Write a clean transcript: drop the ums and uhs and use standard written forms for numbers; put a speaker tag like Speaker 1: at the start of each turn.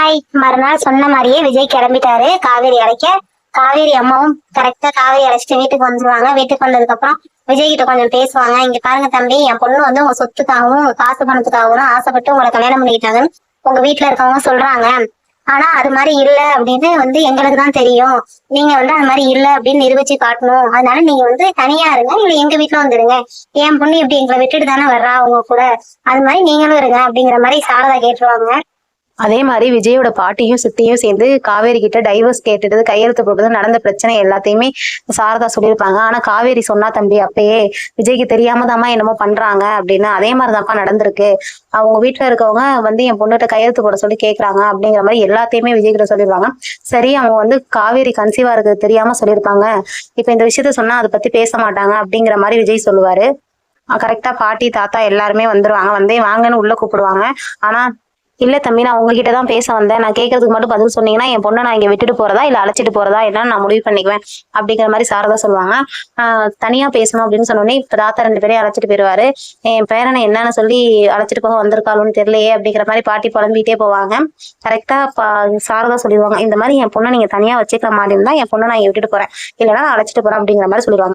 Speaker 1: Hi. மறுநாள் சொன்ன மாதிரியே விஜய் கிளம்பிட்டாரு காவேரி அழைக்க. காவேரி அம்மாவும் கரெக்டா காவேரி அழைச்சிட்டு வீட்டுக்கு வந்துருவாங்க. வீட்டுக்கு வந்ததுக்கு அப்புறம் விஜய் கிட்ட கொஞ்சம் பேசுவாங்க. இங்க பாருங்க தம்பி, என் பொண்ணு வந்து உங்க சொத்துக்காகவும் உங்க காசு பணத்துக்காகவும் ஆசைப்பட்டு உங்களை கல்யாணம் பண்ணிக்கிட்டாங்கன்னு உங்க வீட்டுல இருக்கவங்க சொல்றாங்க. ஆனா அது மாதிரி இல்ல அப்படின்னு வந்து எங்களுக்கு தான் தெரியும். நீங்க வந்து அது மாதிரி இல்ல அப்படின்னு நிரூபிச்சு காட்டணும். அதனால நீங்க வந்து தனியா இருங்க, இல்ல எங்க வீட்டுல வந்துருங்க. என் பொண்ணு இப்படி எங்களை விட்டுட்டு தானே வர்றா உங்க கூட, அது மாதிரி நீங்களும் இருங்க அப்படிங்கிற மாதிரி சாரதா கேட்டுருவாங்க.
Speaker 2: அதே மாதிரி விஜயோட பாட்டியும் சித்தியும் சேர்ந்து காவேரி கிட்ட டைவர்ஸ் கேட்டுட்டு கையெழுத்து போட்டது நடந்த பிரச்சனை எல்லாத்தையுமே சாரதா சொல்லியிருப்பாங்க. ஆனா காவேரி சொன்னா, தம்பி அப்பயே விஜய்க்கு தெரியாம தாம்மா என்னமோ பண்றாங்க அப்படின்னு. அதே மாதிரிதான்ப்பா நடந்திருக்கு. அவங்க வீட்டுல இருக்கவங்க வந்து என் பொண்ணுகிட்ட கையெழுத்து போட சொல்லி கேக்குறாங்க அப்படிங்கிற மாதிரி எல்லாத்தையுமே விஜய் கிட்ட சொல்லியிருப்பாங்க. சரி, அவங்க வந்து காவேரி கன்சீவா இருக்கு தெரியாம சொல்லியிருப்பாங்க, இப்ப இந்த விஷயத்த சொன்னா அதை பத்தி பேச மாட்டாங்க அப்படிங்கிற மாதிரி விஜய் சொல்லுவாரு. கரெக்டா பாட்டி தாத்தா எல்லாருமே வந்துருவாங்க. வந்தே வாங்கன்னு உள்ள கூப்பிடுவாங்க. ஆனா இல்ல தம்பி, நான் உங்ககிட்ட தான் பேச வந்தேன். நான் கேட்கறதுக்கு மட்டும் பதில் சொன்னீங்கன்னா என் பொண்ணை நான் இங்க விட்டுட்டு போறதா இல்ல அழைச்சிட்டு போறதா என்னன்னு நான் முடிவு பண்ணிக்குவேன் அப்படிங்கிற மாதிரி சாரதா சொல்லுவாங்க. தனியா பேசணும் அப்படின்னு சொன்னோடனே இப்ப தாத்தா 2 பேரையும் அழைச்சிட்டு போயிருவாரு. என் பேரனை என்னன்னு சொல்லி அழைச்சிட்டு போக வந்திருக்காளுன்னு தெரியலையே அப்படிங்கிற மாதிரி பாட்டி புலம்பிட்டே போவாங்க. கரெக்டா சாரதா சொல்லிடுவாங்க, இந்த மாதிரி என் பொண்ணை நீங்க தனியா வச்சுக்கிற மாதிரி இருந்தா என் பொண்ணை நான் இங்க விட்டுட்டு போறேன், இல்லைன்னா நான் அழைச்சிட்டு போறேன் அப்படிங்கிற மாதிரி சொல்லிடுவாங்க.